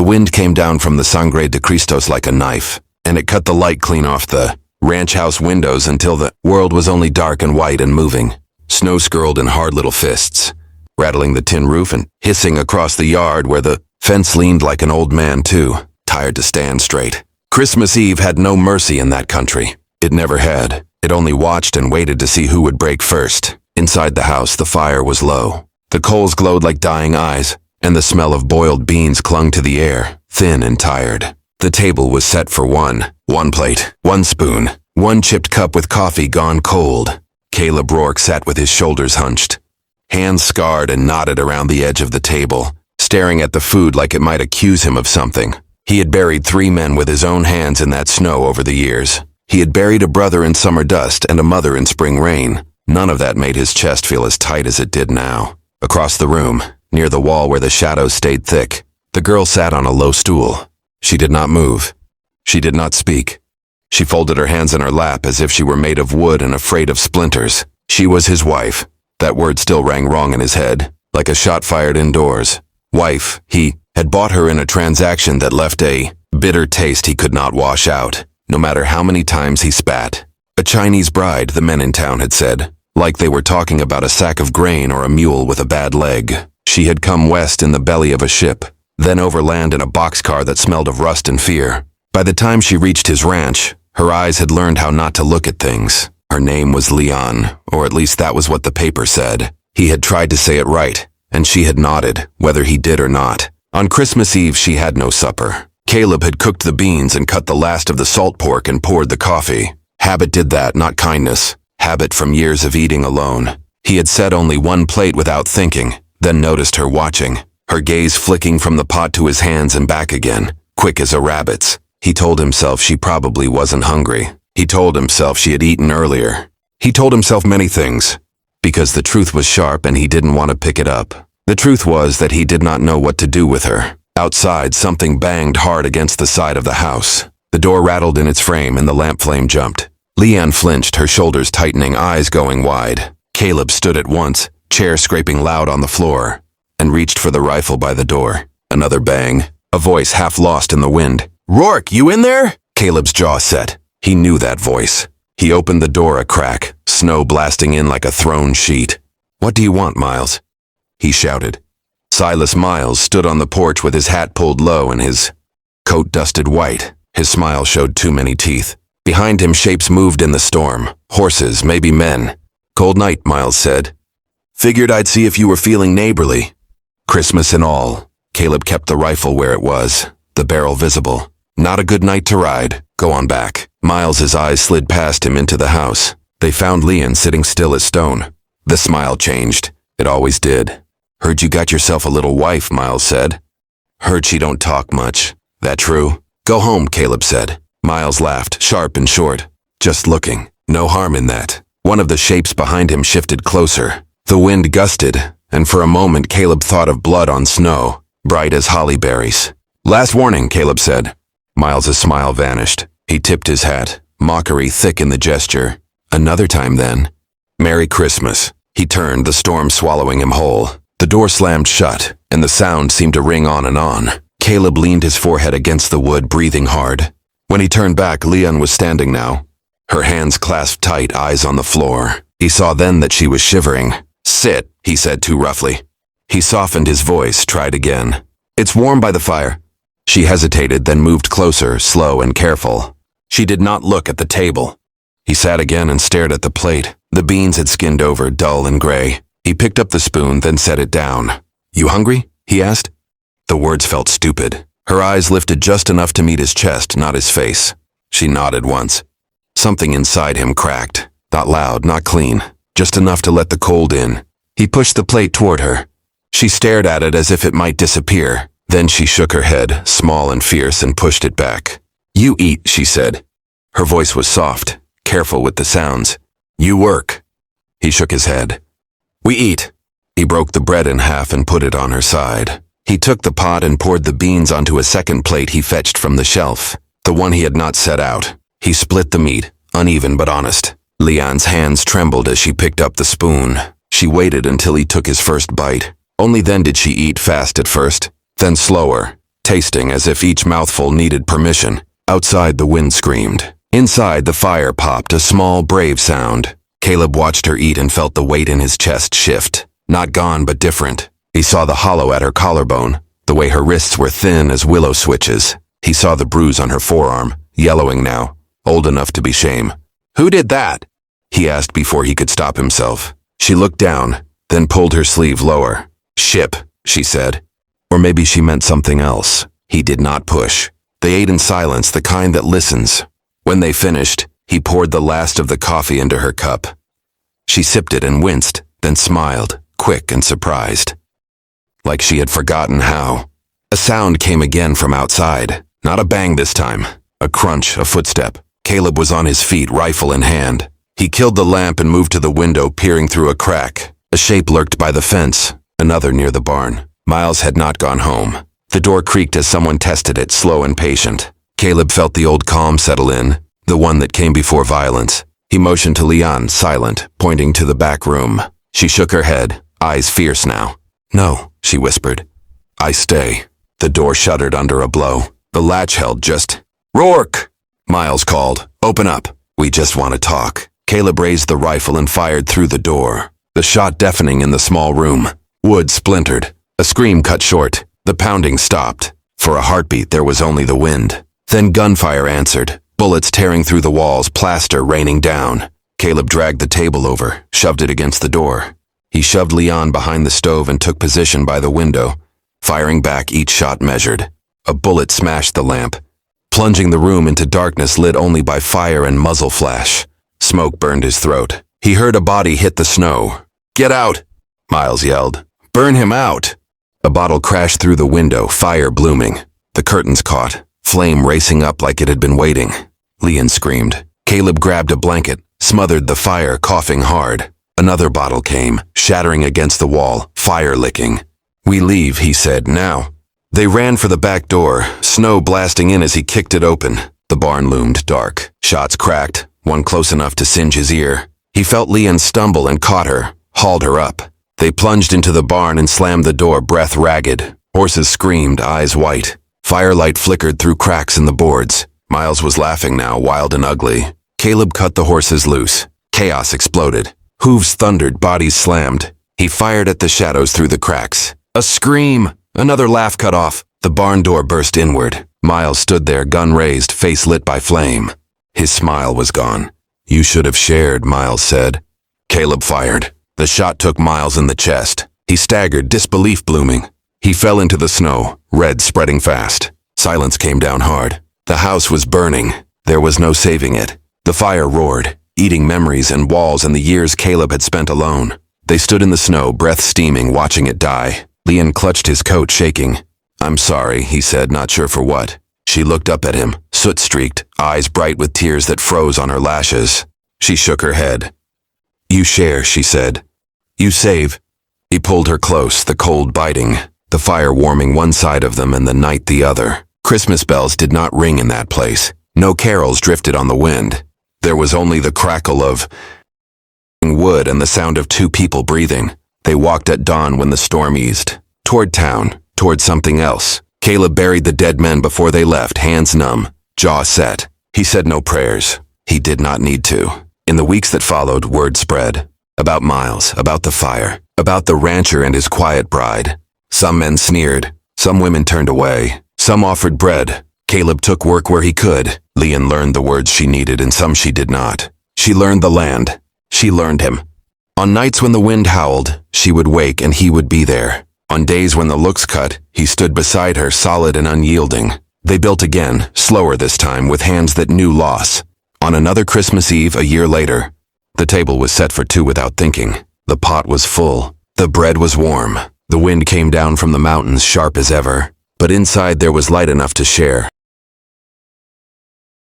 wind came down from the Sangre de Cristos like a knife, and it cut the light clean off the ranch house windows until the world was only dark and white and moving. Snow skirled in hard little fists, rattling the tin roof and hissing across the yard where the fence leaned like an old man too, tired to stand straight. Christmas Eve had no mercy in that country. It never had. It only watched and waited to see who would break first. Inside the house, the fire was low. The coals glowed like dying eyes, and the smell of boiled beans clung to the air, thin and tired. The table was set for one plate, one spoon, one chipped cup with coffee gone cold. Caleb Rourke sat with his shoulders hunched, hands scarred and knotted around the edge of the table, staring at the food like it might accuse him of something. He had buried 3 men with his own hands in that snow over the years. He had buried a brother in summer dust and a mother in spring rain. None of that made his chest feel as tight as it did now. Across the room, near the wall where the shadows stayed thick, the girl sat on a low stool. She did not move. She did not speak. She folded her hands in her lap as if she were made of wood and afraid of splinters. She was his wife. That word still rang wrong in his head, like a shot fired indoors. Wife, he had bought her in a transaction that left a bitter taste he could not wash out, no matter how many times he spat. A Chinese bride, the men in town had said, like they were talking about a sack of grain or a mule with a bad leg. She had come west in the belly of a ship, then overland in a boxcar that smelled of rust and fear. By the time she reached his ranch, her eyes had learned how not to look at things. Her name was Leon, or at least that was what the paper said. He had tried to say it right, and she had nodded, whether he did or not. On Christmas Eve, she had no supper. Caleb had cooked the beans and cut the last of the salt pork and poured the coffee. Habit did that, not kindness. Habit from years of eating alone. He had set only 1 plate without thinking, then noticed her watching, her gaze flicking from the pot to his hands and back again, quick as a rabbit's. He told himself she probably wasn't hungry. He told himself she had eaten earlier. He told himself many things, because the truth was sharp and he didn't want to pick it up. The truth was that he did not know what to do with her. Outside, something banged hard against the side of the house. The door rattled in its frame and the lamp flame jumped. Leanne flinched, her shoulders tightening, eyes going wide. Caleb stood at once, chair scraping loud on the floor, and reached for the rifle by the door. Another bang, a voice half lost in the wind. "Rourke, you in there?" Caleb's jaw set. He knew that voice. He opened the door a crack, snow blasting in like a thrown sheet. "What do you want, Miles?" he shouted. Silas Miles stood on the porch with his hat pulled low and his coat dusted white. His smile showed too many teeth. Behind him, shapes moved in the storm. Horses, maybe men. "Cold night," Miles said. "Figured I'd see if you were feeling neighborly." Christmas and all, Caleb kept the rifle where it was, the barrel visible. "Not a good night to ride. Go on back." Miles's eyes slid past him into the house. They found Leon sitting still as stone. The smile changed. It always did. "Heard you got yourself a little wife," Miles said. "Heard she don't talk much. That true?" "Go home," Caleb said. Miles laughed, sharp and short. "Just looking. No harm in that." One of the shapes behind him shifted closer. The wind gusted, and for a moment Caleb thought of blood on snow, bright as holly berries. "Last warning," Caleb said. Miles's smile vanished. He tipped his hat, mockery thick in the gesture. "Another time then." "Merry Christmas." He turned, the storm swallowing him whole. The door slammed shut, and the sound seemed to ring on and on. Caleb leaned his forehead against the wood, breathing hard. When he turned back, Leon was standing now, her hands clasped tight, eyes on the floor. He saw then that she was shivering. "Sit," he said too roughly. He softened his voice, tried again. "It's warm by the fire." She hesitated, then moved closer, slow and careful. She did not look at the table. He sat again and stared at the plate. The beans had skinned over, dull and gray. He picked up the spoon, then set it down. "You hungry?" he asked. The words felt stupid. Her eyes lifted just enough to meet his chest, not his face. She nodded once. Something inside him cracked. Not loud, not clean. Just enough to let the cold in. He pushed the plate toward her. She stared at it as if it might disappear. Then she shook her head, small and fierce, and pushed it back. "You eat," she said. Her voice was soft, careful with the sounds. "You work." He shook his head. "We eat." He broke the bread in half and put it on her side. He took the pot and poured the beans onto a second plate he fetched from the shelf, the one he had not set out. He split the meat, uneven but honest. Leon's hands trembled as she picked up the spoon. She waited until he took his first bite. Only then did she eat fast at first, then slower, tasting as if each mouthful needed permission. Outside, the wind screamed. Inside, the fire popped, a small, brave sound. Caleb watched her eat and felt the weight in his chest shift. Not gone, but different. He saw the hollow at her collarbone, the way her wrists were thin as willow switches. He saw the bruise on her forearm, yellowing now, old enough to be shame. "Who did that?" he asked before he could stop himself. She looked down, then pulled her sleeve lower. "Ship," she said. Or maybe she meant something else. He did not push. They ate in silence, the kind that listens. When they finished, he poured the last of the coffee into her cup. She sipped it and winced, then smiled, quick and surprised. Like she had forgotten how. A sound came again from outside. Not a bang this time. A crunch, a footstep. Caleb was on his feet, rifle in hand. He killed the lamp and moved to the window, peering through a crack. A shape lurked by the fence, another near the barn. Miles had not gone home. The door creaked as someone tested it, slow and patient. Caleb felt the old calm settle in, the one that came before violence. He motioned to Leon, silent, pointing to the back room. She shook her head, eyes fierce now. "No," she whispered. "I stay." The door shuddered under a blow. The latch held just. "Rourke!" Miles called. "Open up. We just want to talk." Caleb raised the rifle and fired through the door. The shot deafening in the small room. Wood splintered. A scream cut short. The pounding stopped. For a heartbeat, there was only the wind. Then gunfire answered. Bullets tearing through the walls, plaster raining down. Caleb dragged the table over, shoved it against the door. He shoved Leon behind the stove and took position by the window. Firing back, each shot measured. A bullet smashed the lamp, plunging the room into darkness lit only by fire and muzzle flash. Smoke burned his throat. He heard a body hit the snow. "Get out!" Miles yelled. "Burn him out!" A bottle crashed through the window, fire blooming. The curtains caught, flame racing up like it had been waiting. Leon screamed. Caleb grabbed a blanket, smothered the fire, coughing hard. Another bottle came, shattering against the wall, fire licking. "We leave," he said, "now." They ran for the back door, snow blasting in as he kicked it open. The barn loomed dark. Shots cracked, one close enough to singe his ear. He felt Leon stumble and caught her, hauled her up. They plunged into the barn and slammed the door, breath ragged. Horses screamed, eyes white. Firelight flickered through cracks in the boards. Miles was laughing now, wild and ugly. Caleb cut the horses loose. Chaos exploded. Hooves thundered, bodies slammed. He fired at the shadows through the cracks. A scream! Another laugh cut off. The barn door burst inward. Miles stood there, gun raised, face lit by flame. His smile was gone. "You should have shared," Miles said. Caleb fired. The shot took Miles in the chest. He staggered, disbelief blooming. He fell into the snow, red spreading fast. Silence came down hard. The house was burning. There was no saving it. The fire roared, eating memories and walls and the years Caleb had spent alone. They stood in the snow, breath steaming, watching it die. Leon clutched his coat, shaking. "I'm sorry," he said, not sure for what. She looked up at him, soot-streaked, eyes bright with tears that froze on her lashes. She shook her head. "You share," she said. "You save." He pulled her close, the cold biting, the fire warming one side of them and the night the other. Christmas bells did not ring in that place. No carols drifted on the wind. There was only the crackle of wood and the sound of two people breathing. They walked at dawn when the storm eased. Toward town, toward something else. Caleb buried the dead men before they left, hands numb, jaw set. He said no prayers. He did not need to. In the weeks that followed, word spread. About Miles, about the fire, about the rancher and his quiet bride. Some men sneered. Some women turned away. Some offered bread. Caleb took work where he could. Leon learned the words she needed and some she did not. She learned the land. She learned him. On nights when the wind howled, she would wake and he would be there. On days when the looks cut, he stood beside her, solid and unyielding. They built again, slower this time, with hands that knew loss. On another Christmas Eve, a year later, the table was set for two without thinking. The pot was full. The bread was warm. The wind came down from the mountains, sharp as ever. But inside there was light enough to share.